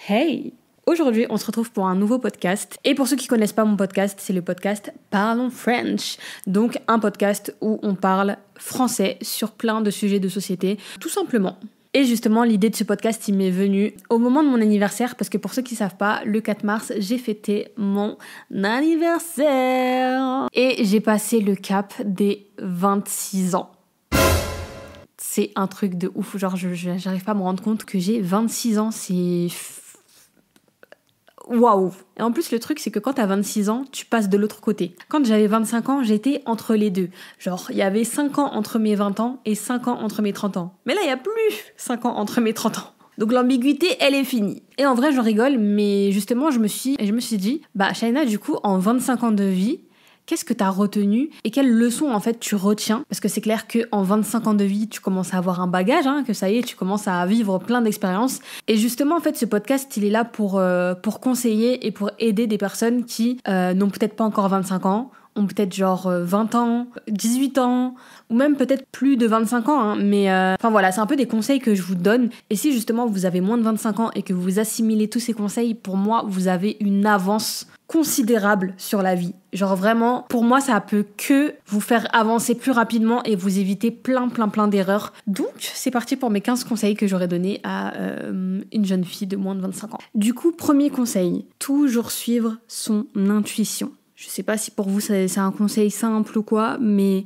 Hey! Aujourd'hui, on se retrouve pour un nouveau podcast. Et pour ceux qui connaissent pas mon podcast, c'est le podcast Parlons French. Donc un podcast où on parle français sur plein de sujets de société, tout simplement. Et justement, l'idée de ce podcast, il m'est venu au moment de mon anniversaire, parce que pour ceux qui ne savent pas, le 4 mars, j'ai fêté mon anniversaire. Et j'ai passé le cap des 26 ans. C'est un truc de ouf, genre j'arrive pas à me rendre compte que j'ai 26 ans, c'est... Waouh! Et en plus, le truc, c'est que quand t'as 26 ans, tu passes de l'autre côté. Quand j'avais 25 ans, j'étais entre les deux. Genre, il y avait 5 ans entre mes 20 ans et 5 ans entre mes 30 ans. Mais là, il n'y a plus 5 ans entre mes 30 ans. Donc l'ambiguïté, elle est finie. Et en vrai, j'en rigole, mais justement, je me suis dit, Shaina, du coup, en 25 ans de vie, qu'est-ce que tu as retenu et quelles leçons en fait tu retiens? Parce que c'est clair qu'en 25 ans de vie, tu commences à avoir un bagage, que ça y est, tu commences à vivre plein d'expériences. Et justement, en fait, ce podcast, il est là pour conseiller et pour aider des personnes qui n'ont peut-être pas encore 25 ans, ont peut-être genre 20 ans, 18 ans, ou même peut-être plus de 25 ans. Mais enfin voilà, c'est un peu des conseils que je vous donne. Et si justement vous avez moins de 25 ans et que vous assimilez tous ces conseils, pour moi, vous avez une avance considérable sur la vie. Genre vraiment, pour moi, ça peut que vous faire avancer plus rapidement et vous éviter plein d'erreurs. Donc, c'est parti pour mes 15 conseils que j'aurais donnés à une jeune fille de moins de 25 ans. Du coup, premier conseil, toujours suivre son intuition. Je sais pas si pour vous c'est un conseil simple ou quoi, mais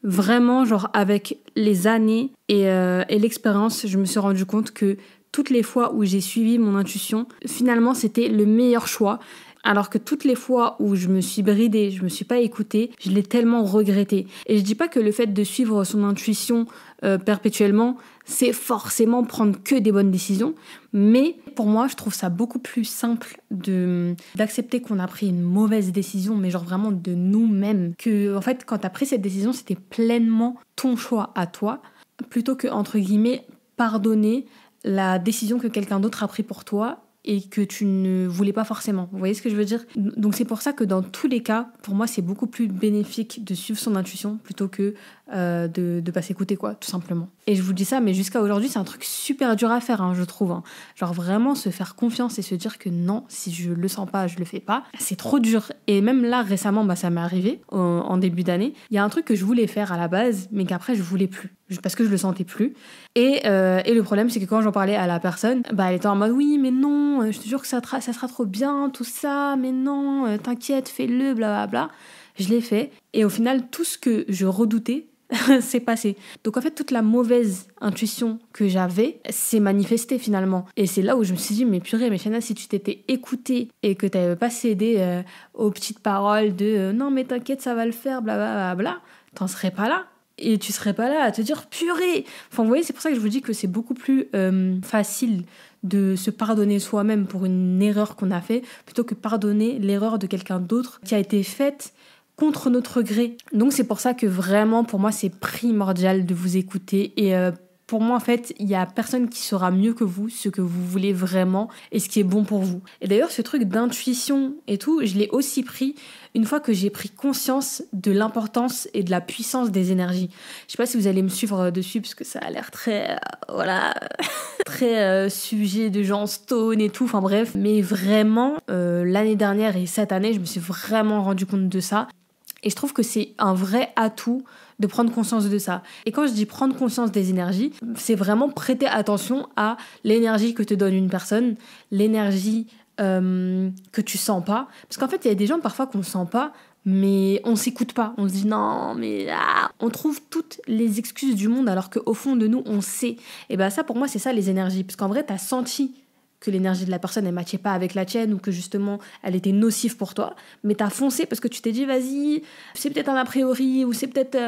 vraiment, genre avec les années et l'expérience, je me suis rendu compte que toutes les fois où j'ai suivi mon intuition, finalement, c'était le meilleur choix. Alors que toutes les fois où je me suis bridée, je me suis pas écoutée, je l'ai tellement regretté. Et je dis pas que le fait de suivre son intuition perpétuellement, c'est forcément prendre que des bonnes décisions. Mais pour moi, je trouve ça beaucoup plus simple d'accepter qu'on a pris une mauvaise décision, mais genre vraiment de nous-mêmes. Que en fait, quand t'as pris cette décision, c'était pleinement ton choix à toi, plutôt que, entre guillemets, pardonner la décision que quelqu'un d'autre a pris pour toi et que tu ne voulais pas forcément. Vous voyez ce que je veux dire? Donc c'est pour ça que dans tous les cas, pour moi, c'est beaucoup plus bénéfique de suivre son intuition plutôt que de pas s'écouter, quoi, tout simplement. Et je vous dis ça, mais jusqu'à aujourd'hui, c'est un truc super dur à faire, je trouve. Genre vraiment se faire confiance et se dire que non, si je le sens pas, je le fais pas, c'est trop dur. Et même là, récemment, ça m'est arrivé en début d'année. Il y a un truc que je voulais faire à la base, mais qu'après, je voulais plus. Parce que je le sentais plus. Et le problème, c'est que quand j'en parlais à la personne, elle était en mode oui, mais non, je te jure que ça sera trop bien, tout ça, mais non, t'inquiète, fais-le, blablabla. Je l'ai fait. Et au final, tout ce que je redoutais s'est passé. Donc en fait, toute la mauvaise intuition que j'avais s'est manifestée finalement. Et c'est là où je me suis dit, mais purée, mais Shaina, si tu t'étais écoutée et que t'avais pas cédé aux petites paroles de non, mais t'inquiète, ça va le faire, blablabla, t'en serais pas là. Et tu serais pas là à te dire purée. Enfin, vous voyez, c'est pour ça que je vous dis que c'est beaucoup plus facile de se pardonner soi-même pour une erreur qu'on a fait plutôt que pardonner l'erreur de quelqu'un d'autre qui a été faite contre notre gré. Donc c'est pour ça que vraiment, pour moi, c'est primordial de vous écouter. Et pour moi, en fait, il y a personne qui saura mieux que vous ce que vous voulez vraiment et ce qui est bon pour vous. Et d'ailleurs, ce truc d'intuition et tout, je l'ai aussi pris une fois que j'ai pris conscience de l'importance et de la puissance des énergies. Je sais pas si vous allez me suivre dessus parce que ça a l'air très, très sujet de gens stone et tout, enfin bref. Mais vraiment, l'année dernière et cette année, je me suis vraiment rendu compte de ça. Et je trouve que c'est un vrai atout de prendre conscience de ça. Et quand je dis prendre conscience des énergies, c'est vraiment prêter attention à l'énergie que te donne une personne, l'énergie que tu sens pas. Parce qu'en fait, il y a des gens parfois qu'on sent pas, mais on s'écoute pas. On se dit non, mais on trouve toutes les excuses du monde alors qu'au fond de nous, on sait. Et ça, pour moi, c'est ça les énergies. Parce qu'en vrai, t'as senti que l'énergie de la personne, elle matchait pas avec la tienne ou que justement, elle était nocive pour toi. Mais t'as foncé parce que tu t'es dit, vas-y, c'est peut-être un a priori ou c'est peut-être...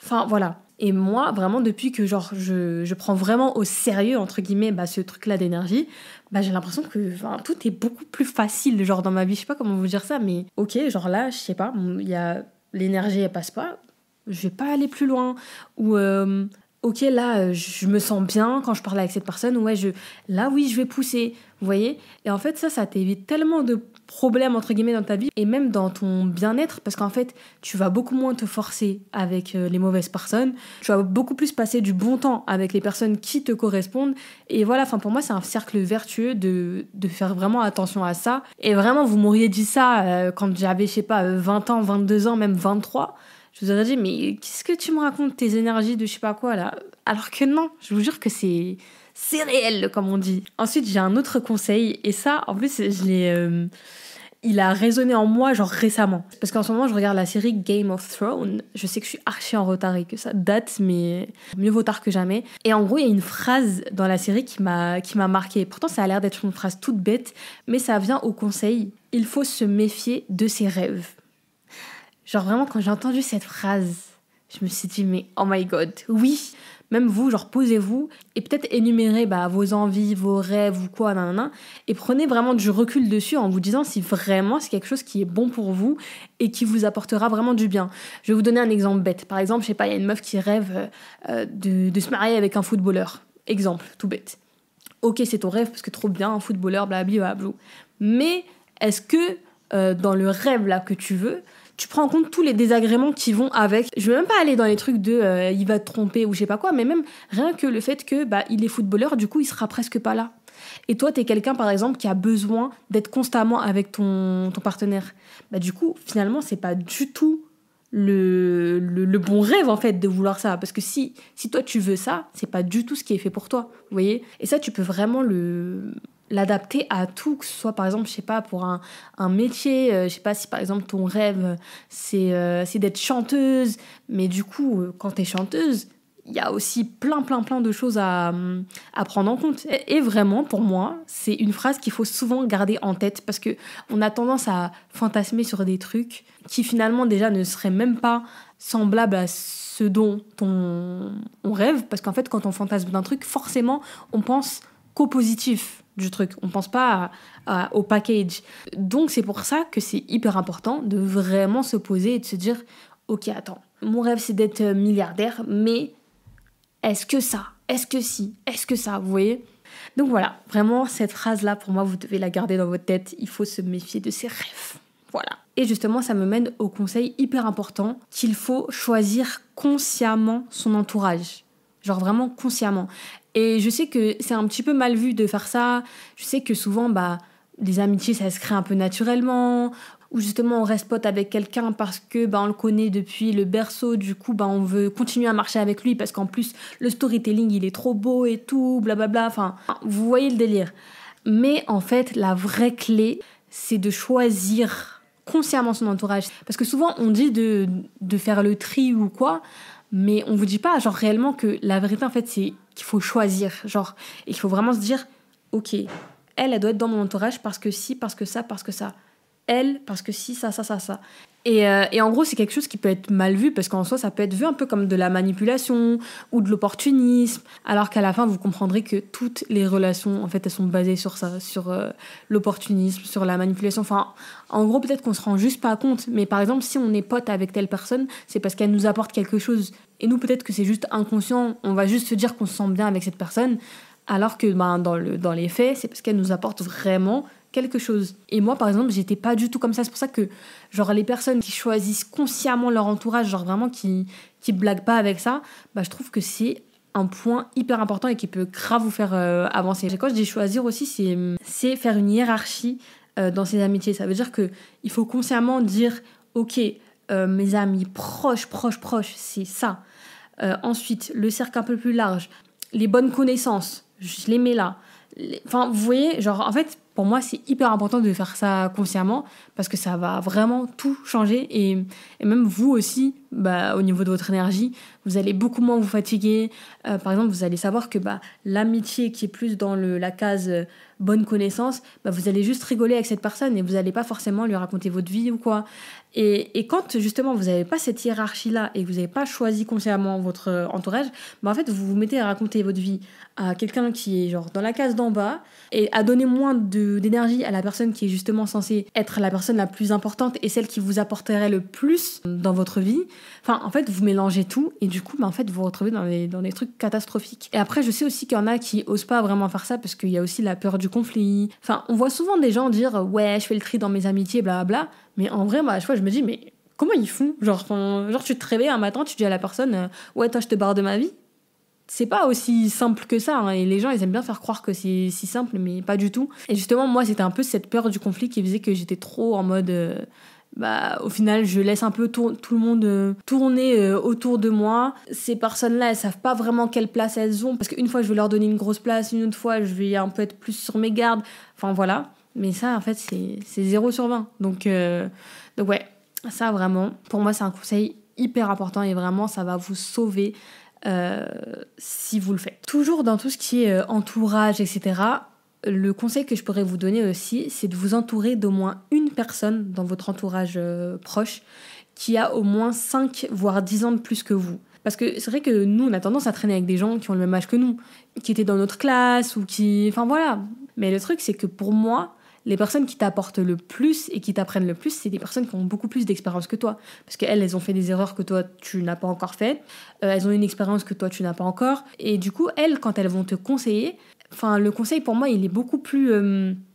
Enfin, voilà. Et moi, vraiment, depuis que je prends vraiment au sérieux, entre guillemets, ce truc-là d'énergie, j'ai l'impression que tout est beaucoup plus facile, genre, dans ma vie. Je sais pas comment vous dire ça, mais ok, genre là, je sais pas, l'énergie, elle passe pas, je vais pas aller plus loin. Ou... ok, là, je me sens bien quand je parle avec cette personne. Ouais, là, oui, je vais pousser. Vous voyez? Et en fait, ça t'évite tellement de problème entre guillemets dans ta vie et même dans ton bien-être, parce qu'en fait tu vas beaucoup moins te forcer avec les mauvaises personnes, tu vas beaucoup plus passer du bon temps avec les personnes qui te correspondent. Et voilà, enfin pour moi c'est un cercle vertueux de faire vraiment attention à ça. Et vraiment vous m'auriez dit ça quand j'avais je sais pas 20 ans, 22 ans, même 23, je vous aurais dit mais qu'est-ce que tu me racontes, tes énergies de je sais pas quoi là, alors que non, je vous jure que c'est réel, comme on dit. Ensuite, j'ai un autre conseil, et ça, en plus, il a résonné en moi, genre récemment. Parce qu'en ce moment, je regarde la série Game of Thrones. Je sais que je suis archi en retard et que ça date, mais mieux vaut tard que jamais. Et en gros, il y a une phrase dans la série qui m'a marquée. Pourtant, ça a l'air d'être une phrase toute bête, mais ça vient au conseil. Il faut se méfier de ses rêves. Genre vraiment, quand j'ai entendu cette phrase, je me suis dit, mais oh my god, oui. Même vous, genre posez-vous et peut-être énumérez vos envies, vos rêves ou quoi, nanana, et prenez vraiment du recul dessus en vous disant si vraiment c'est quelque chose qui est bon pour vous et qui vous apportera vraiment du bien. Je vais vous donner un exemple bête. Par exemple, je sais pas, il y a une meuf qui rêve de se marier avec un footballeur. Exemple, tout bête. Ok, c'est ton rêve parce que trop bien, un footballeur, blablabla. Mais est-ce que dans le rêve là que tu veux, tu prends en compte tous les désagréments qui vont avec. Je vais même pas aller dans les trucs de il va te tromper ou je sais pas quoi, mais même rien que le fait que il est footballeur, du coup il sera presque pas là. Et toi t'es quelqu'un par exemple qui a besoin d'être constamment avec ton partenaire. Du coup finalement c'est pas du tout le bon rêve en fait de vouloir ça, parce que si toi tu veux ça, c'est pas du tout ce qui est fait pour toi, vous voyez. Et ça tu peux vraiment l'adapter à tout, que ce soit par exemple je sais pas pour un métier, je sais pas si par exemple ton rêve c'est d'être chanteuse, mais du coup quand t'es chanteuse il y a aussi plein de choses à prendre en compte. Et vraiment, pour moi, c'est une phrase qu'il faut souvent garder en tête, parce que on a tendance à fantasmer sur des trucs qui finalement déjà ne seraient même pas semblables à ce dont on rêve, parce qu'en fait, quand on fantasme d'un truc, forcément, on pense qu'au positif du truc. On pense pas au package. Donc, c'est pour ça que c'est hyper important de vraiment se poser et de se dire « Ok, attends, mon rêve, c'est d'être milliardaire, mais... est-ce que ça ? Est-ce que si ? Est-ce que ça ? Vous voyez ? Donc voilà, vraiment, cette phrase-là, pour moi, vous devez la garder dans votre tête. Il faut se méfier de ses rêves. Voilà. Et justement, ça me mène au conseil hyper important qu'il faut choisir consciemment son entourage. Genre vraiment consciemment. Et je sais que c'est un petit peu mal vu de faire ça. Je sais que souvent, les amitiés, ça se crée un peu naturellement. Ou justement on reste pote avec quelqu'un parce que on le connaît depuis le berceau, du coup on veut continuer à marcher avec lui parce qu'en plus le storytelling il est trop beau et tout, blablabla, enfin vous voyez le délire. Mais en fait la vraie clé c'est de choisir consciemment son entourage, parce que souvent on dit de faire le tri ou quoi, mais on vous dit pas genre réellement que la vérité en fait c'est qu'il faut choisir, genre il faut vraiment se dire ok, elle doit être dans mon entourage parce que si, parce que ça, parce que ça. Elle, parce que si, ça. Et en gros, c'est quelque chose qui peut être mal vu, parce qu'en soi, ça peut être vu un peu comme de la manipulation ou de l'opportunisme, alors qu'à la fin, vous comprendrez que toutes les relations, en fait, elles sont basées sur ça, sur l'opportunisme, sur la manipulation. Enfin, en gros, peut-être qu'on se rend juste pas compte, mais par exemple, si on est pote avec telle personne, c'est parce qu'elle nous apporte quelque chose. Et nous, peut-être que c'est juste inconscient, on va juste se dire qu'on se sent bien avec cette personne, alors que dans les faits, c'est parce qu'elle nous apporte vraiment quelque chose. Et moi, par exemple, j'étais pas du tout comme ça. C'est pour ça que, genre, les personnes qui choisissent consciemment leur entourage, genre vraiment qui blaguent pas avec ça, je trouve que c'est un point hyper important et qui peut grave vous faire avancer. Et quand je dis choisir aussi, c'est faire une hiérarchie dans ses amitiés. Ça veut dire que il faut consciemment dire, ok, mes amis proches, c'est ça. Ensuite, le cercle un peu plus large, les bonnes connaissances, je les mets là. Enfin, vous voyez, genre, en fait, pour moi, c'est hyper important de faire ça consciemment, parce que ça va vraiment tout changer. Et même vous aussi, au niveau de votre énergie, vous allez beaucoup moins vous fatiguer. Par exemple, vous allez savoir que l'amitié qui est plus dans la case bonne connaissance, vous allez juste rigoler avec cette personne et vous n'allez pas forcément lui raconter votre vie ou quoi. Et quand justement vous n'avez pas cette hiérarchie-là et que vous n'avez pas choisi consciemment votre entourage, en fait vous vous mettez à raconter votre vie à quelqu'un qui est genre dans la case d'en bas et à donner moins de d'énergie à la personne qui est justement censée être la personne la plus importante et celle qui vous apporterait le plus dans votre vie. Enfin, en fait, vous mélangez tout et du coup, en fait, vous vous retrouvez dans des trucs catastrophiques. Et après, je sais aussi qu'il y en a qui osent pas vraiment faire ça parce qu'il y a aussi la peur du conflit. Enfin, on voit souvent des gens dire « Ouais, je fais le tri dans mes amitiés, blablabla ». Mais en vrai, moi, à chaque fois, je me dis « Mais comment ils font ?» Genre, tu te réveilles un matin, tu dis à la personne « Ouais, toi, je te barre de ma vie ». C'est pas aussi simple que ça, hein, et les gens ils aiment bien faire croire que c'est si simple, mais pas du tout. Et justement, moi c'était un peu cette peur du conflit qui faisait que j'étais trop en mode au final je laisse un peu tout le monde tourner autour de moi. Ces personnes-là elles savent pas vraiment quelle place elles ont, parce qu'une fois je vais leur donner une grosse place, une autre fois je vais un peu être plus sur mes gardes, enfin voilà. Mais ça en fait c'est 0 sur 20, donc ouais, ça vraiment pour moi c'est un conseil hyper important et vraiment ça va vous sauver si vous le faites. Toujours dans tout ce qui est entourage, etc., le conseil que je pourrais vous donner aussi, c'est de vous entourer d'au moins une personne dans votre entourage proche qui a au moins 5 voire 10 ans de plus que vous. Parce que c'est vrai que nous, on a tendance à traîner avec des gens qui ont le même âge que nous, qui étaient dans notre classe ou qui... Enfin voilà. Mais le truc, c'est que pour moi, les personnes qui t'apportent le plus et qui t'apprennent le plus, c'est des personnes qui ont beaucoup plus d'expérience que toi. Parce qu'elles, elles ont fait des erreurs que toi, tu n'as pas encore faites. Elles ont une expérience que toi, tu n'as pas encore. Et du coup, elles, quand elles vont te conseiller, enfin, le conseil, pour moi, il est beaucoup plus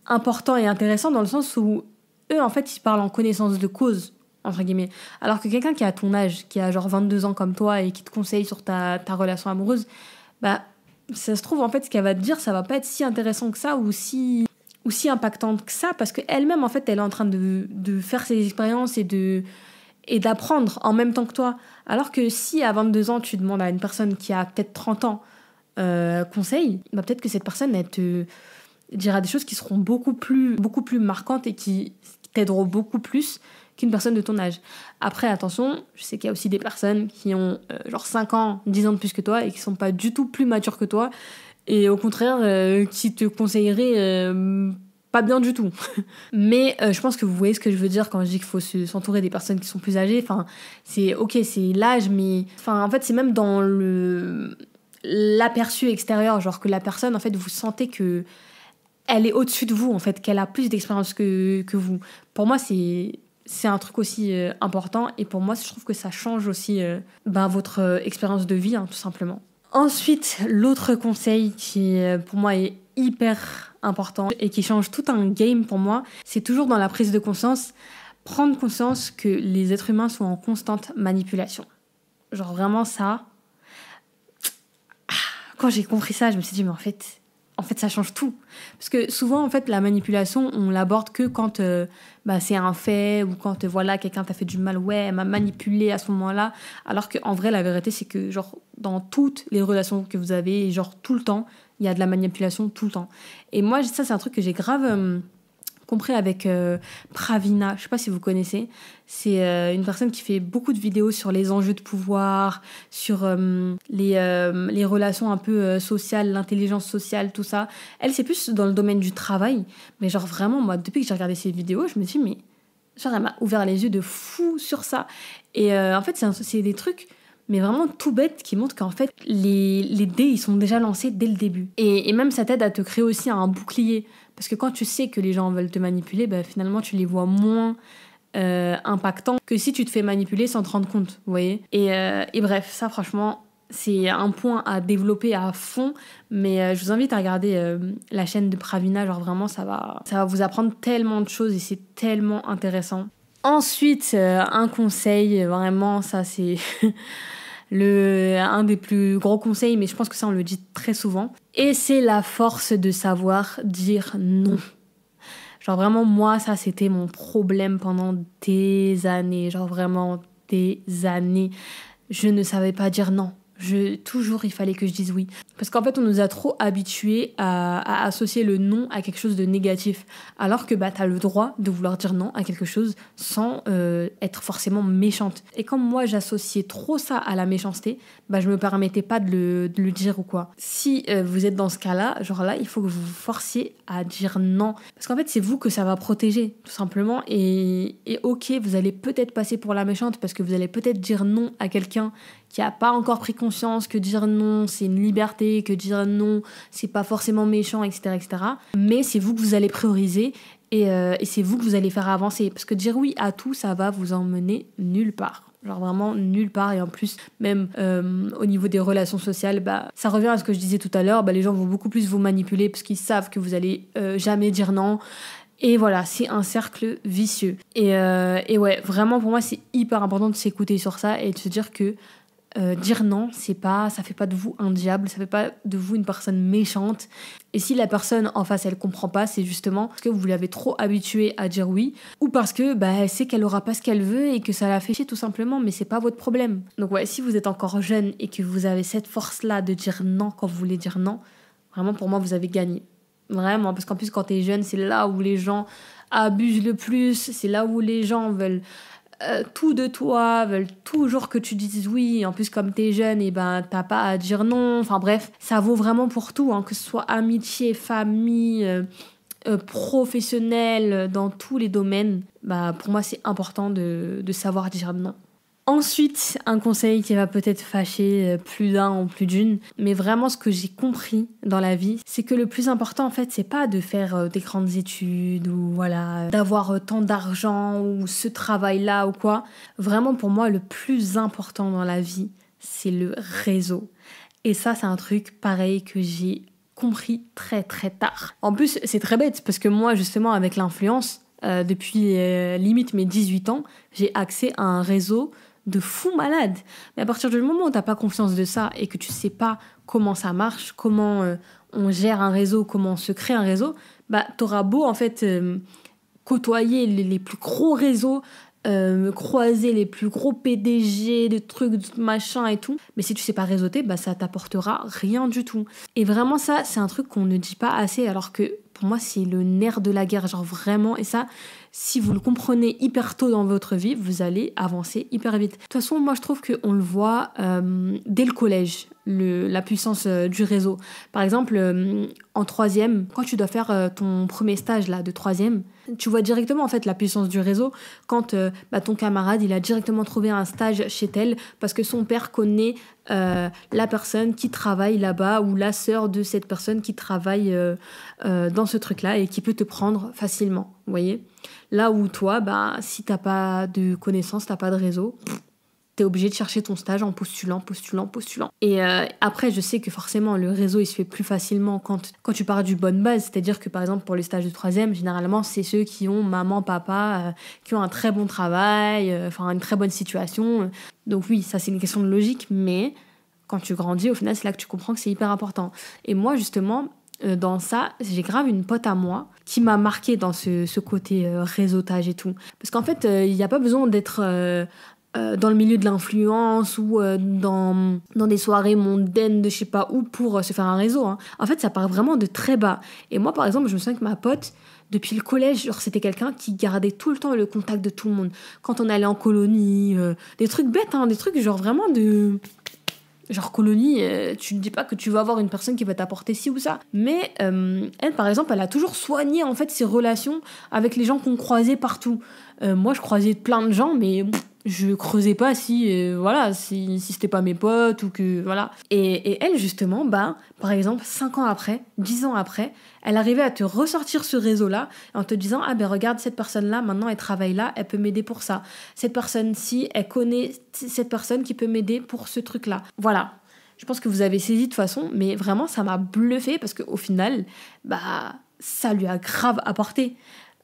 important et intéressant dans le sens où eux, en fait, ils parlent en connaissance de cause, entre guillemets. Alors que quelqu'un qui a ton âge, qui a genre 22 ans comme toi et qui te conseille sur ta relation amoureuse, bah, ça se trouve, en fait, ce qu'elle va te dire, ça va pas être si intéressant que ça ou si impactante que ça, parce qu'elle-même, en fait, elle est en train de faire ses expériences et d'apprendre en même temps que toi. Alors que si à 22 ans, tu demandes à une personne qui a peut-être 30 ans conseil, bah peut-être que cette personne, elle te dira des choses qui seront beaucoup plus marquantes et qui t'aideront beaucoup plus qu'une personne de ton âge. Après, attention, je sais qu'il y a aussi des personnes qui ont genre 5 ans, 10 ans de plus que toi et qui sont pas du tout plus matures que toi, et au contraire qui te conseillerait pas bien du tout. Mais je pense que vous voyez ce que je veux dire quand je dis qu'il faut s'entourer des personnes qui sont plus âgées. Enfin, c'est ok, c'est l'âge, mais enfin en fait c'est même dans l'aperçu extérieur, genre que la personne en fait vous sentez que elle est au-dessus de vous, en fait, qu'elle a plus d'expérience que vous. Pour moi c'est un truc aussi important, et pour moi je trouve que ça change aussi votre expérience de vie, hein, tout simplement. Ensuite, l'autre conseil qui, pour moi, est hyper important et qui change tout un game pour moi, c'est toujours dans la prise de conscience, prendre conscience que les êtres humains sont en constante manipulation. Genre vraiment ça, quand j'ai compris ça, je me suis dit, mais en fait, ça change tout. Parce que souvent, en fait, la manipulation, on l'aborde que quand c'est un fait, ou quand voilà, quelqu'un t'a fait du mal, ouais, elle m'a manipulé à ce moment-là. Alors qu'en vrai, la vérité, c'est que genre, dans toutes les relations que vous avez, genre tout le temps, il y a de la manipulation tout le temps. Et moi, ça, c'est un truc que j'ai grave compris avec Pravina, je sais pas si vous connaissez. C'est une personne qui fait beaucoup de vidéos sur les enjeux de pouvoir, sur les relations un peu sociales, l'intelligence sociale, tout ça. Elle, c'est plus dans le domaine du travail, mais genre vraiment, moi, depuis que j'ai regardé ces vidéos, je me suis dit, mais genre, elle m'a ouvert les yeux de fou sur ça. Et en fait, c'est des trucs, mais vraiment tout bête, qui montrent qu'en fait, les dés, ils sont déjà lancés dès le début. Et même, ça t'aide à te créer aussi un bouclier. Parce que quand tu sais que les gens veulent te manipuler, finalement, tu les vois moins impactants que si tu te fais manipuler sans te rendre compte, vous voyez. Et bref, ça, franchement, c'est un point à développer à fond. Mais je vous invite à regarder la chaîne de Pravina. Genre, vraiment, ça va vous apprendre tellement de choses et c'est tellement intéressant. Ensuite, un conseil, vraiment, ça, c'est... un des plus gros conseils, mais je pense que ça on le dit très souvent, et c'est la force de savoir dire non. Genre vraiment, moi, ça c'était mon problème pendant des années, genre vraiment des années. Je ne savais pas dire non. Toujours, il fallait que je dise oui. Parce qu'en fait, on nous a trop habitués à associer le non à quelque chose de négatif. Alors que t'as le droit de vouloir dire non à quelque chose sans être forcément méchante. Et comme moi, j'associais trop ça à la méchanceté, je me permettais pas de le dire ou quoi. Si vous êtes dans ce cas-là, genre là, il faut que vous vous forciez à dire non. Parce qu'en fait, c'est vous que ça va protéger, tout simplement. Et ok, vous allez peut-être passer pour la méchante parce que vous allez peut-être dire non à quelqu'un qui a pas encore pris conscience que dire non, c'est une liberté, que dire non, c'est pas forcément méchant, etc., etc. Mais c'est vous que vous allez prioriser et c'est vous que vous allez faire avancer. Parce que dire oui à tout, ça va vous emmener nulle part. Genre vraiment nulle part. Et en plus, même au niveau des relations sociales, ça revient à ce que je disais tout à l'heure. Les gens vont beaucoup plus vous manipuler parce qu'ils savent que vous allez jamais dire non. Et voilà, c'est un cercle vicieux. Et ouais, vraiment pour moi, c'est hyper important de s'écouter sur ça et de se dire que dire non, ça fait pas de vous un diable, ça fait pas de vous une personne méchante. Et si la personne en face, elle comprend pas, c'est justement parce que vous l'avez trop habituée à dire oui, ou parce que elle sait qu'elle aura pas ce qu'elle veut et que ça la fait chier tout simplement, mais c'est pas votre problème. Donc ouais, si vous êtes encore jeune et que vous avez cette force-là de dire non quand vous voulez dire non, vraiment pour moi, vous avez gagné. Vraiment, parce qu'en plus, quand t'es jeune, c'est là où les gens abusent le plus, c'est là où les gens veulent tout de toi, veulent toujours que tu dises oui. En plus, comme t'es jeune, et t'as pas à dire non. Enfin bref, ça vaut vraiment pour tout, que ce soit amitié, famille, professionnel, dans tous les domaines. Pour moi, c'est important de savoir dire non. Ensuite, un conseil qui va peut-être fâcher plus d'un ou plus d'une, mais vraiment ce que j'ai compris dans la vie, c'est que le plus important en fait, c'est pas de faire des grandes études ou voilà, d'avoir tant d'argent ou ce travail-là ou quoi. Vraiment pour moi, le plus important dans la vie, c'est le réseau. Et ça, c'est un truc pareil que j'ai compris très très tard. En plus, c'est très bête parce que moi, justement, avec l'influence, depuis limite mes 18 ans, j'ai accès à un réseau de fou malade. Mais à partir du moment où t'as pas confiance de ça et que tu sais pas comment ça marche, comment on gère un réseau, comment on se crée un réseau, t'auras beau en fait côtoyer les plus gros réseaux, croiser les plus gros PDG, des trucs, machin et tout, mais si tu sais pas réseauter, ça t'apportera rien du tout. Et vraiment ça, c'est un truc qu'on ne dit pas assez, alors que pour moi c'est le nerf de la guerre, genre vraiment, et ça, si vous le comprenez hyper tôt dans votre vie, vous allez avancer hyper vite. De toute façon, moi je trouve qu'on le voit dès le collège, la puissance du réseau. Par exemple, en troisième, quand tu dois faire ton premier stage là, de troisième, tu vois directement en fait la puissance du réseau quand ton camarade il a directement trouvé un stage chez tel parce que son père connaît la personne qui travaille là-bas ou la sœur de cette personne qui travaille dans ce truc-là et qui peut te prendre facilement, vous voyez. Là où toi, si t'as pas de connaissances, t'as pas de réseau, t'es obligé de chercher ton stage en postulant. Et après, je sais que forcément, le réseau, il se fait plus facilement quand tu pars du bonne base. C'est-à-dire que, par exemple, pour les stages de troisième, généralement, c'est ceux qui ont maman, papa, qui ont un très bon travail, une très bonne situation. Donc oui, ça, c'est une question de logique, mais quand tu grandis, au final, c'est là que tu comprends que c'est hyper important. Et moi, justement, dans ça, j'ai grave une pote à moi qui m'a marquée dans ce côté réseautage et tout. Parce qu'en fait, il n'y a pas besoin d'être dans le milieu de l'influence ou dans des soirées mondaines de je sais pas où pour se faire un réseau. En fait, ça part vraiment de très bas. Et moi, par exemple, je me souviens que ma pote, depuis le collège, genre, c'était quelqu'un qui gardait tout le temps le contact de tout le monde. Quand on allait en colonie, des trucs bêtes, des trucs genre vraiment de... Genre colonie, tu ne dis pas que tu vas avoir une personne qui va t'apporter ci ou ça. Mais elle, par exemple, elle a toujours soigné en fait ses relations avec les gens qu'on croisait partout. Moi, je croisais plein de gens, mais je creusais pas si c'était pas mes potes ou que voilà. Et elle, justement, par exemple, 5 ans après, 10 ans après, elle arrivait à te ressortir ce réseau-là en te disant regarde, cette personne-là, maintenant, elle travaille là, elle peut m'aider pour ça. Cette personne-ci, elle connaît cette personne qui peut m'aider pour ce truc-là. Voilà. Je pense que vous avez saisi de toute façon, mais vraiment, ça m'a bluffé parce qu'au final, ça lui a grave apporté.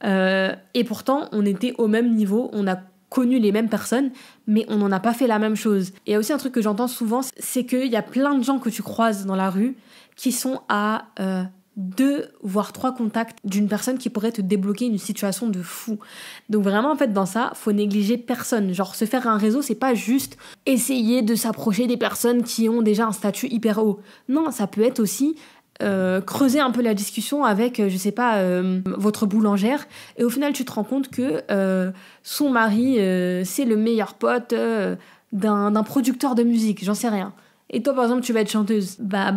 Et pourtant, on était au même niveau, on a connu les mêmes personnes, mais on n'en a pas fait la même chose. Et il y a aussi un truc que j'entends souvent, c'est qu'il y a plein de gens que tu croises dans la rue qui sont à 2 voire 3 contacts d'une personne qui pourrait te débloquer une situation de fou. Donc vraiment, en fait, dans ça, faut négliger personne. Genre, se faire un réseau, c'est pas juste essayer de s'approcher des personnes qui ont déjà un statut hyper haut. Non, ça peut être aussi creuser un peu la discussion avec, votre boulangère, et au final tu te rends compte que son mari c'est le meilleur pote d'un producteur de musique, j'en sais rien. Et toi par exemple tu vas être chanteuse. Là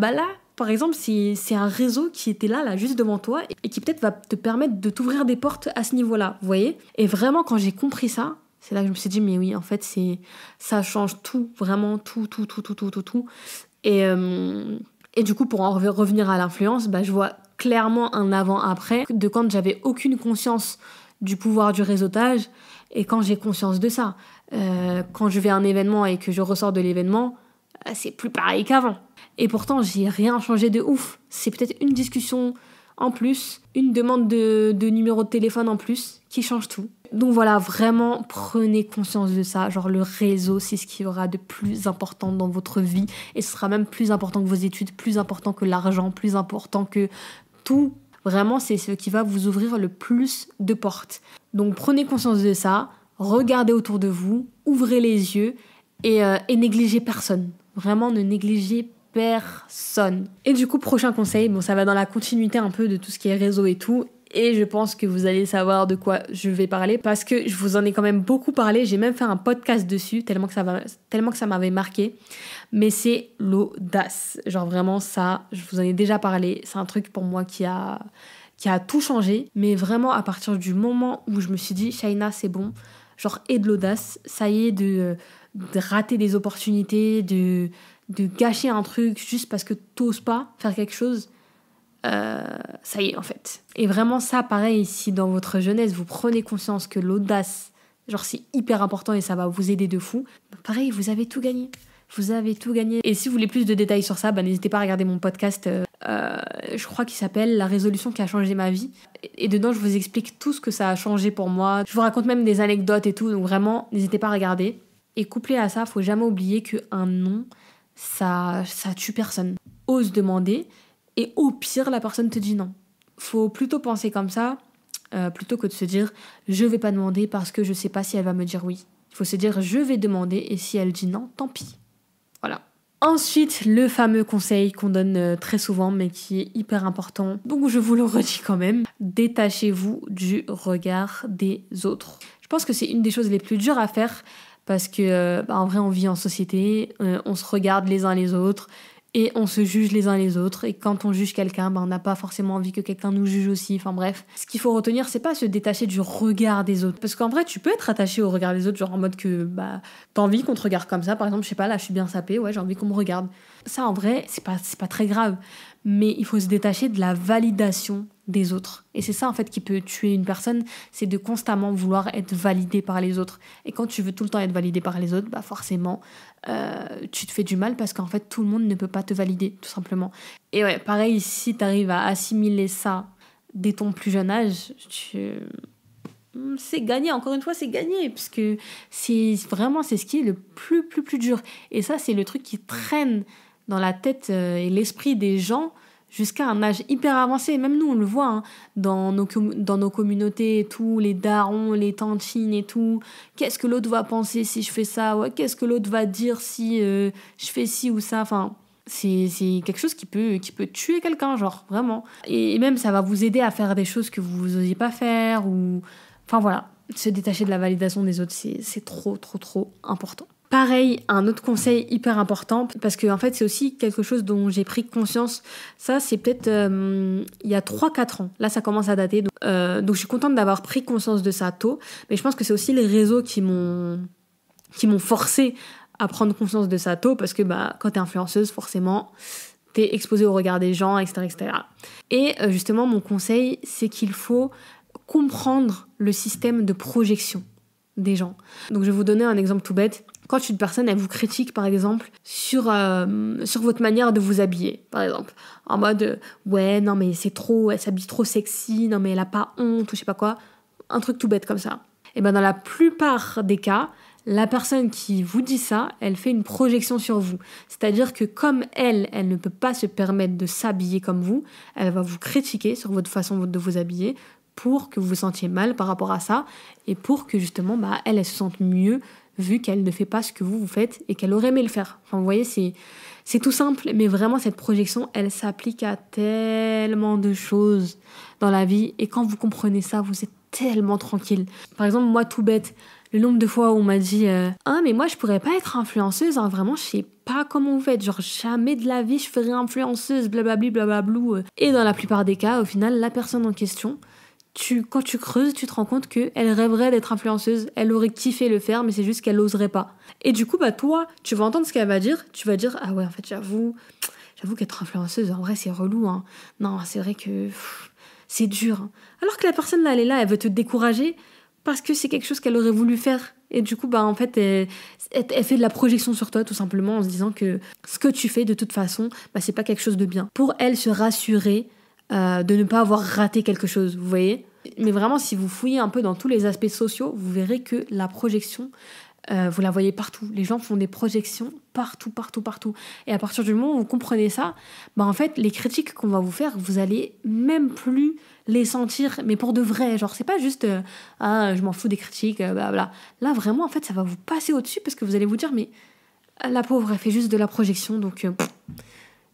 par exemple c'est un réseau qui était là juste devant toi et qui peut-être va te permettre de t'ouvrir des portes à ce niveau-là, vous voyez. Et vraiment quand j'ai compris ça, C'est là que je me suis dit, mais oui, en fait, ça change tout, vraiment tout. Et du coup, pour en revenir à l'influence, je vois clairement un avant-après de quand j'avais aucune conscience du pouvoir du réseautage et quand j'ai conscience de ça. Quand je vais à un événement et que je ressors de l'événement, c'est plus pareil qu'avant. Et pourtant, j'ai rien changé de ouf. C'est peut-être une discussion en plus, une demande de numéro de téléphone en plus qui change tout. Donc voilà, vraiment prenez conscience de ça. Genre le réseau, c'est ce qui aura de plus important dans votre vie et ce sera même plus important que vos études, plus important que l'argent, plus important que tout. Vraiment, c'est ce qui va vous ouvrir le plus de portes. Donc prenez conscience de ça, regardez autour de vous, ouvrez les yeux et négligez personne. Vraiment, ne négligez personne. Et du coup, prochain conseil, ça va dans la continuité un peu de tout ce qui est réseau et tout. Et je pense que vous allez savoir de quoi je vais parler parce que je vous en ai quand même beaucoup parlé. J'ai même fait un podcast dessus tellement que ça m'avait marqué. Mais c'est l'audace. Genre vraiment ça, je vous en ai déjà parlé. C'est un truc pour moi qui a tout changé. Mais vraiment à partir du moment où je me suis dit, Shaina, c'est bon. Genre, aie de l'audace. Ça y est, de rater des opportunités, de gâcher un truc juste parce que t'oses pas faire quelque chose. Ça y est en fait. Et vraiment ça, pareil, si dans votre jeunesse vous prenez conscience que l'audace, genre c'est hyper important et ça va vous aider de fou, pareil, vous avez tout gagné. Vous avez tout gagné. Et si vous voulez plus de détails sur ça, n'hésitez pas à regarder mon podcast, je crois qu'il s'appelle La résolution qui a changé ma vie. Et dedans, je vous explique tout ce que ça a changé pour moi. Je vous raconte même des anecdotes et tout, donc vraiment, n'hésitez pas à regarder. Et couplé à ça, faut jamais oublier qu'un non, ça tue personne. Ose demander. Et au pire, la personne te dit non. Faut plutôt penser comme ça, plutôt que de se dire je vais pas demander parce que je sais pas si elle va me dire oui. Il faut se dire je vais demander et si elle dit non, tant pis. Voilà. Ensuite, le fameux conseil qu'on donne très souvent mais qui est hyper important, donc je vous le redis quand même, détachez-vous du regard des autres. Je pense que c'est une des choses les plus dures à faire parce que en vrai on vit en société, on se regarde les uns les autres. Et on se juge les uns les autres. Et quand on juge quelqu'un, on n'a pas forcément envie que quelqu'un nous juge aussi. Enfin bref. Ce qu'il faut retenir, c'est pas se détacher du regard des autres. Parce qu'en vrai, tu peux être attaché au regard des autres, genre en mode que t'as envie qu'on te regarde comme ça. Par exemple, je sais pas, là je suis bien sapée, ouais, j'ai envie qu'on me regarde. Ça en vrai, c'est pas très grave. Mais il faut se détacher de la validation des autres. Et c'est ça en fait qui peut tuer une personne, c'est de constamment vouloir être validé par les autres. Et quand tu veux tout le temps être validé par les autres, forcément, tu te fais du mal parce qu'en fait tout le monde ne peut pas te valider, tout simplement. Et ouais, pareil, si t'arrives à assimiler ça dès ton plus jeune âge, c'est gagné, encore une fois c'est gagné, parce que c'est ce qui est le plus dur. Et ça c'est le truc qui traîne dans la tête et l'esprit des gens jusqu'à un âge hyper avancé. Même nous, on le voit dans nos communautés et tout, les darons, les tantines et tout. Qu'est-ce que l'autre va penser si je fais ça? Ouais, qu'est-ce que l'autre va dire si je fais ci ou ça? Enfin, c'est quelque chose qui peut tuer quelqu'un, genre, vraiment. Et même, ça va vous aider à faire des choses que vous n'osiez pas faire. Enfin, voilà. Se détacher de la validation des autres, c'est trop important. Pareil, un autre conseil hyper important, parce que en fait c'est aussi quelque chose dont j'ai pris conscience, ça c'est peut-être il y a 3-4 ans, là ça commence à dater, donc je suis contente d'avoir pris conscience de ça tôt, mais je pense que c'est aussi les réseaux qui m'ont forcé à prendre conscience de ça tôt, parce que quand t'es influenceuse, forcément, t'es exposée au regard des gens, etc. Et justement mon conseil, c'est qu'il faut comprendre le système de projection des gens. Donc je vais vous donner un exemple tout bête. Quand une personne, elle vous critique, par exemple, sur votre manière de vous habiller, par exemple. En mode, ouais, non, mais c'est trop, elle s'habille trop sexy, non, mais elle a pas honte, ou je sais pas quoi. Un truc tout bête comme ça. Et dans la plupart des cas, la personne qui vous dit ça, elle fait une projection sur vous. C'est-à-dire que comme elle ne peut pas se permettre de s'habiller comme vous, elle va vous critiquer sur votre façon de vous habiller pour que vous vous sentiez mal par rapport à ça et pour que justement, elle se sente mieux vu qu'elle ne fait pas ce que vous faites et qu'elle aurait aimé le faire. Enfin, vous voyez, c'est tout simple, mais vraiment, cette projection, elle s'applique à tellement de choses dans la vie. Et quand vous comprenez ça, vous êtes tellement tranquille. Par exemple, moi, tout bête, le nombre de fois où on m'a dit « Ah, mais moi, je pourrais pas être influenceuse, vraiment, je sais pas comment vous faites. Genre, jamais de la vie, je ferais influenceuse, blablabli, blablablou. » Et dans la plupart des cas, au final, la personne en question quand tu creuses, tu te rends compte qu'elle rêverait d'être influenceuse, elle aurait kiffé le faire, mais c'est juste qu'elle n'oserait pas. Et du coup, toi, tu vas entendre ce qu'elle va dire, tu vas dire, ah ouais, en fait, j'avoue qu'être influenceuse, en vrai, c'est relou, hein. Non, c'est vrai que c'est dur. Hein. Alors que la personne, là, elle est là, elle veut te décourager parce que c'est quelque chose qu'elle aurait voulu faire. Et du coup, en fait, elle fait de la projection sur toi, tout simplement, en se disant que ce que tu fais, de toute façon, c'est pas quelque chose de bien. Pour elle, se rassurer de ne pas avoir raté quelque chose, vous voyez. Mais vraiment, si vous fouillez un peu dans tous les aspects sociaux, vous verrez que la projection, vous la voyez partout. Les gens font des projections partout. Et à partir du moment où vous comprenez ça, en fait, les critiques qu'on va vous faire, vous allez même plus les sentir, mais pour de vrai. Genre, c'est pas juste je m'en fous des critiques, blablabla. Là, vraiment, en fait, ça va vous passer au-dessus parce que vous allez vous dire, mais la pauvre, elle fait juste de la projection, donc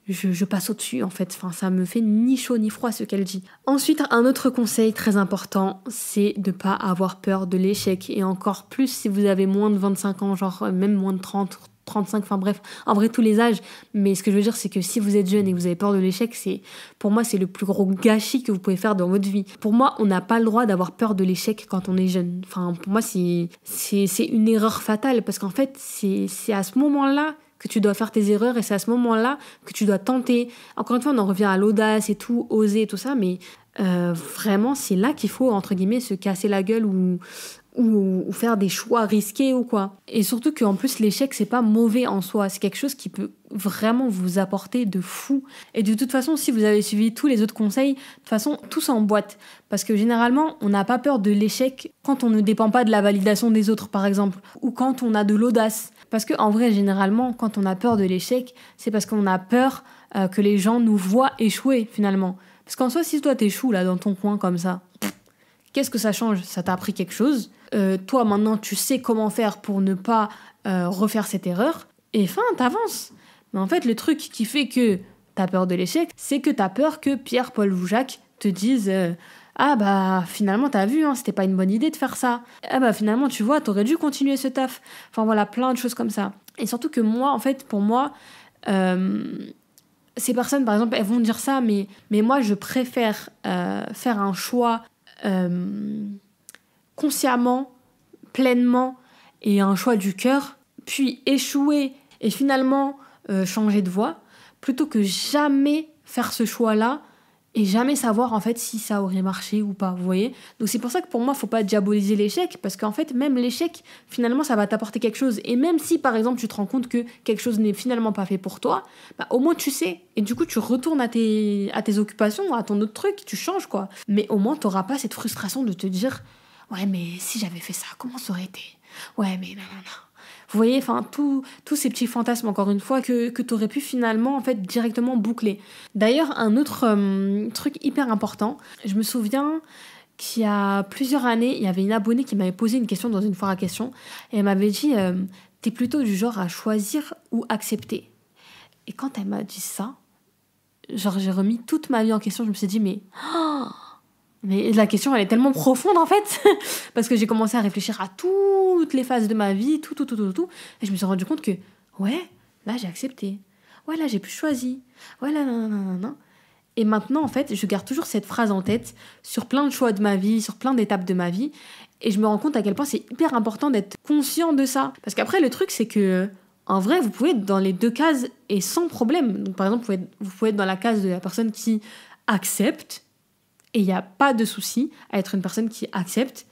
je passe au-dessus, en fait. Enfin, ça me fait ni chaud ni froid ce qu'elle dit. Ensuite, un autre conseil très important, c'est de pas avoir peur de l'échec. Et encore plus si vous avez moins de 25 ans, genre même moins de 30, 35, enfin bref, en vrai tous les âges. Mais ce que je veux dire, c'est que si vous êtes jeune et que vous avez peur de l'échec, pour moi, c'est le plus gros gâchis que vous pouvez faire dans votre vie. Pour moi, on n'a pas le droit d'avoir peur de l'échec quand on est jeune. Enfin, pour moi, c'est une erreur fatale parce qu'en fait, c'est à ce moment-là que tu dois faire tes erreurs et c'est à ce moment-là que tu dois tenter. Encore une fois, on en revient à l'audace et tout, oser et tout ça, mais vraiment, c'est là qu'il faut, entre guillemets, se casser la gueule ou faire des choix risqués ou quoi. Et surtout qu'en plus, l'échec, c'est pas mauvais en soi, c'est quelque chose qui peut vraiment vous apporter de fou. Et de toute façon, si vous avez suivi tous les autres conseils, de toute façon, tout s'emboîte. Parce que généralement, on n'a pas peur de l'échec quand on ne dépend pas de la validation des autres, par exemple, ou quand on a de l'audace. Parce qu'en vrai, généralement, quand on a peur de l'échec, c'est parce qu'on a peur que les gens nous voient échouer, finalement. Parce qu'en soi, si toi, t'échoues là, dans ton coin, comme ça, qu'est-ce que ça change ? Ça t'a appris quelque chose. Toi, maintenant, tu sais comment faire pour ne pas refaire cette erreur. Et t'avances. Mais en fait, le truc qui fait que t'as peur de l'échec, c'est que t'as peur que Pierre, Paul ou Jacques te disent finalement, t'as vu, c'était pas une bonne idée de faire ça. Finalement, tu vois, t'aurais dû continuer ce taf. Enfin, voilà, plein de choses comme ça. Et surtout que moi, en fait, pour moi, ces personnes, par exemple, elles vont dire ça, mais moi, je préfère faire un choix consciemment, pleinement, et un choix du cœur, puis échouer et finalement changer de voie, plutôt que jamais faire ce choix-là et jamais savoir en fait si ça aurait marché ou pas, vous voyez. Donc c'est pour ça que pour moi, faut pas diaboliser l'échec, parce qu'en fait, même l'échec, finalement, ça va t'apporter quelque chose. Et même si, par exemple, tu te rends compte que quelque chose n'est finalement pas fait pour toi, au moins tu sais. Et du coup, tu retournes à tes occupations, à ton autre truc, tu changes, quoi. Mais au moins, t'auras pas cette frustration de te dire « Ouais, mais si j'avais fait ça, comment ça aurait été ? Ouais, mais non. » Vous voyez, tous ces petits fantasmes, encore une fois, que tu aurais pu finalement, en fait, directement boucler. D'ailleurs, un autre truc hyper important, je me souviens qu'il y a plusieurs années, il y avait une abonnée qui m'avait posé une question dans une foire à questions, et elle m'avait dit « T'es plutôt du genre à choisir ou accepter ?» Et quand elle m'a dit ça, genre j'ai remis toute ma vie en question, je me suis dit « Mais la question, elle est tellement profonde, en fait, parce que j'ai commencé à réfléchir à toutes les phases de ma vie, tout. Et je me suis rendu compte que, ouais, là, j'ai accepté. Ouais, là, j'ai plus choisi. Ouais, là, non. Et maintenant, en fait, je garde toujours cette phrase en tête sur plein de choix de ma vie, sur plein d'étapes de ma vie. Et je me rends compte à quel point c'est hyper important d'être conscient de ça. Parce qu'après, le truc, c'est que, en vrai, vous pouvez être dans les deux cases et sans problème. Donc, par exemple, vous pouvez être dans la case de la personne qui accepte. Et il n'y a pas de souci à être une personne qui accepte.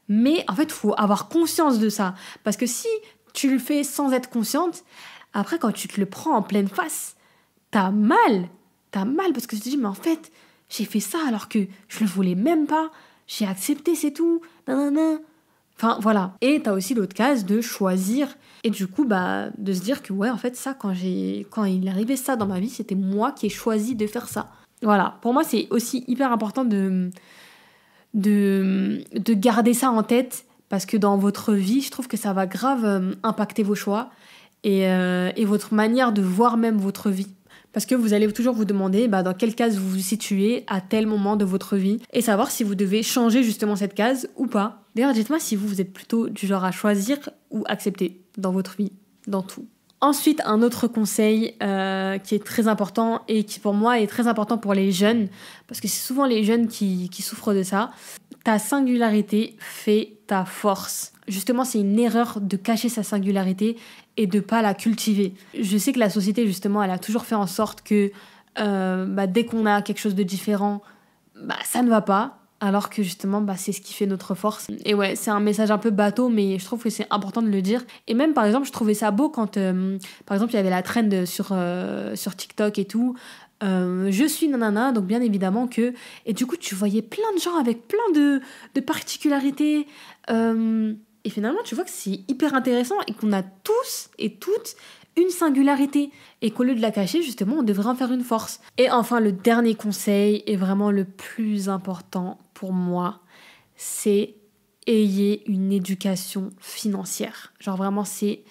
Mais en fait, il faut avoir conscience de ça. Parce que si tu le fais sans être consciente, après, quand tu te le prends en pleine face, t'as mal. T'as mal parce que tu te dis, mais en fait, j'ai fait ça alors que je le voulais même pas. J'ai accepté, c'est tout. Nanana. Enfin, voilà. Et t'as aussi l'autre case de choisir. Et du coup, de se dire que, ouais, en fait, ça, quand il arrivait ça dans ma vie, c'était moi qui ai choisi de faire ça. Voilà, pour moi, c'est aussi hyper important de garder ça en tête parce que dans votre vie, je trouve que ça va grave impacter vos choix et votre manière de voir même votre vie. Parce que vous allez toujours vous demander dans quelle case vous vous situez à tel moment de votre vie et savoir si vous devez changer justement cette case ou pas. D'ailleurs, dites-moi si vous êtes plutôt du genre à choisir ou accepter dans votre vie, dans tout. Ensuite, un autre conseil qui est très important et qui pour moi est très important pour les jeunes, parce que c'est souvent les jeunes qui souffrent de ça. Ta singularité fait ta force. Justement, c'est une erreur de cacher sa singularité et de pas la cultiver. Je sais que la société, justement, elle a toujours fait en sorte que dès qu'on a quelque chose de différent, ça ne va pas. Alors que justement, c'est ce qui fait notre force. Et ouais, c'est un message un peu bateau, mais je trouve que c'est important de le dire. Et même, par exemple, je trouvais ça beau quand, par exemple, il y avait la trend sur TikTok et tout. Je suis nanana, donc bien évidemment que... Et du coup, tu voyais plein de gens avec plein de particularités. Et finalement, tu vois que c'est hyper intéressant et qu'on a tous et toutes une singularité et qu'au lieu de la cacher, justement, on devrait en faire une force. Et enfin, le dernier conseil est vraiment le plus important pour moi, c'est ayez une éducation financière. Genre vraiment, c'est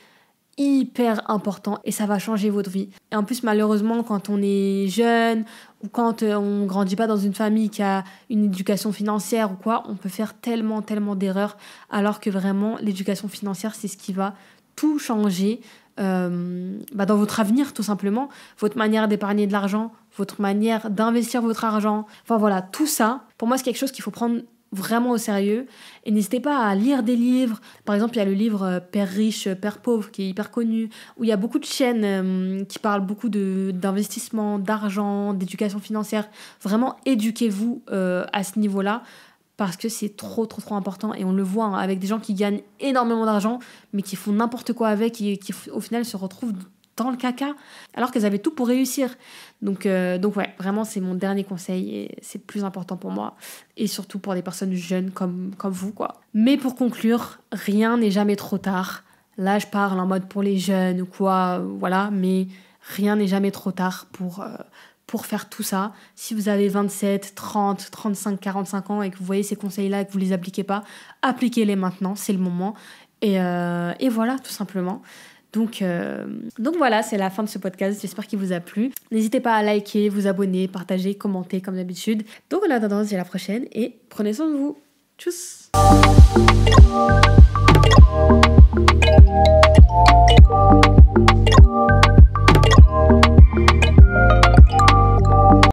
hyper important et ça va changer votre vie. Et en plus, malheureusement, quand on est jeune ou quand on grandit pas dans une famille qui a une éducation financière ou quoi, on peut faire tellement d'erreurs, alors que vraiment, l'éducation financière, c'est ce qui va tout changer dans votre avenir, tout simplement. Votre manière d'épargner de l'argent, votre manière d'investir votre argent. Enfin voilà, tout ça, pour moi, c'est quelque chose qu'il faut prendre vraiment au sérieux. Et n'hésitez pas à lire des livres. Par exemple, il y a le livre Père riche, Père pauvre, qui est hyper connu, où il y a beaucoup de chaînes qui parlent beaucoup d'investissement, d'argent, d'éducation financière. Vraiment, éduquez-vous à ce niveau-là, parce que c'est trop important et on le voit avec des gens qui gagnent énormément d'argent mais qui font n'importe quoi avec et qui au final se retrouvent dans le caca alors qu'elles avaient tout pour réussir. Donc ouais, vraiment c'est mon dernier conseil et c'est le plus important pour moi et surtout pour des personnes jeunes comme vous quoi. Mais pour conclure, rien n'est jamais trop tard. Là je parle en mode pour les jeunes ou quoi, voilà, mais rien n'est jamais trop tard pour faire tout ça. Si vous avez 27, 30, 35, 45 ans et que vous voyez ces conseils-là et que vous ne les appliquez pas, appliquez-les maintenant, c'est le moment. Et voilà, tout simplement. Donc voilà, c'est la fin de ce podcast. J'espère qu'il vous a plu. N'hésitez pas à liker, vous abonner, partager, commenter comme d'habitude. Donc en attendant, on se dit à la prochaine et prenez soin de vous. Tchuss!